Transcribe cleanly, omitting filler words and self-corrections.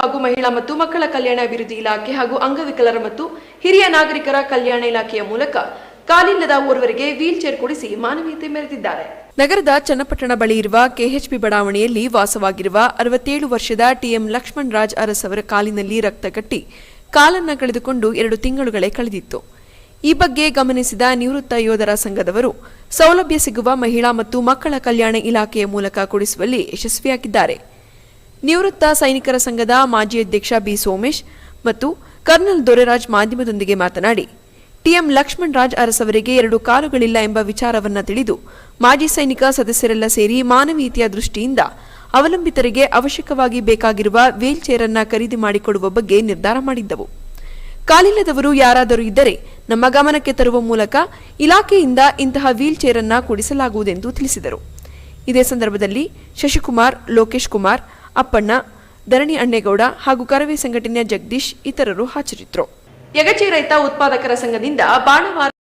ಹಾಗೂ ಮಹಿಳಾ ಮತ್ತು ಮಕ್ಕಳ ಕಲ್ಯಾಣ ಅಭಿವೃದ್ಧಿ ಇಲಾಖೆ ಹಾಗೂ ಅಂಗವಿಕಲರ ಮತ್ತು ಹಿರಿಯ ನಾಗರಿಕರ ಕಲ್ಯಾಣ ಇಲಾಖೆಯ ಮೂಲಕ ಕಾಲಿಲ್ಲದ ಓರ್ವರಿಗೆ ವೀಲ್ ಚೇರ್ ಕೊಡಿಸಿ ಮಾನವೀಯತೆ ಮೆರೆದಿದ್ದಾರೆ. ನಗರದ ಚನ್ನಪಟ್ಟಣ ಬಳಿ ಇರುವ ಕೆಎಚ್ಪಿ ಬಡಾವಣೆಯಲ್ಲಿ ವಾಸವಾಗಿರುವ 67 ವರ್ಷದ ಟಿಎಂ ಲಕ್ಷ್ಮಣ್ ರಾಜ್ ಅರಸ್ ಅವರ ಕಾಲಿನಲ್ಲಿ ರಕ್ತ ಕಟ್ಟಿ ಕಾಲನ್ನ ಕಳೆದುಕೊಂಡು 2 ತಿಂಗಳುಗಳೇ ಕಳೆದಿತ್ತು. ಈ ಬಗ್ಗೆ ಗಮನಿಸಿದ ನಿವೃತ್ತ ಯೋಧರ ಸಂಘದವರು ಸೌಲಭ್ಯ ಸಿಗುವ ಮಹಿಳಾ ಮತ್ತು ಮಕ್ಕಳ ಕಲ್ಯಾಣ ಇಲಾಖೆಯ ಮೂಲಕ ಕೊಡಿಸುವಲ್ಲಿ ಯಶಸ್ವಿಯಾಗಿದ್ದಾರೆ. ನಿವೃತ್ತ ಸೈನಿಕರ ಸಂಘದ ಮಾಜಿ ಅಧ್ಯಕ್ಷ ಬಿ ಸೋಮೇಶ್ ಮತ್ತು ಕರ್ನಲ್ ದೊರೆರಾಜ್ ಮಾಧ್ಯಮದೊಂದಿಗೆ ಮಾತನಾಡಿ, ಟಿಎಂ ಲಕ್ಷ್ಮಣ್ ರಾಜ್ ಅರಸ್ ಅವರಿಗೆ 2 ಕಾಲುಗಳಿಲ್ಲ ಎಂಬ ವಿಚಾರವನ್ನ ತಿಳಿದು ಮಾಜಿ ಸೈನಿಕ ಸದಸ್ಯರೆಲ್ಲ ಸೇರಿ ಮಾನವೀಯತೆಯ ದೃಷ್ಟಿಯಿಂದ ಅವಲಂಬಿತರಿಗೆ ಅವಶ್ಯಕವಾಗಿ ಬೇಕಾಗಿರುವ ವೀಲ್ ಚೇರ್ ಅನ್ನ ಖರೀದಿ ಮಾಡಿಕೊಡುವ ಬಗ್ಗೆ ನಿರ್ಧಾರ ಮಾಡಿದ್ದವು. ಕಾಲಿಲ್ಲದವರು ಯಾರಾದರೂ ಇದ್ದರೆ ನಮ್ಮ ಗಮನಕ್ಕೆ ತರುವ ಮೂಲಕ ಇಲಾಖೆಯಿಂದ ಇಂತಹ ವೀಲ್ ಚೇರ್ ಅನ್ನ ಕೊಡಿಸಲಾಗುವುದೆಂದು ತಿಳಿಸಿದರು. ಇದೇ ಸಂದರ್ಭದಲ್ಲಿ ಶಶಿಕುಮಾರ್, ಲೋಕೇಶ್ ಕುಮಾರ್, ಅಪ್ಪಣ್ಣ, ಧರಣಿ ಅಣ್ಣೇಗೌಡ ಹಾಗೂ ಕರವೇ ಸಂಘಟನೆಯ ಜಗದೀಶ್ ಇತರರು ಹಾಜರಿದ್ದರು. ಯಗಚಿ ರೈತ ಉತ್ಪಾದಕರ ಸಂಘದಿಂದ ಬಾಣವಾರ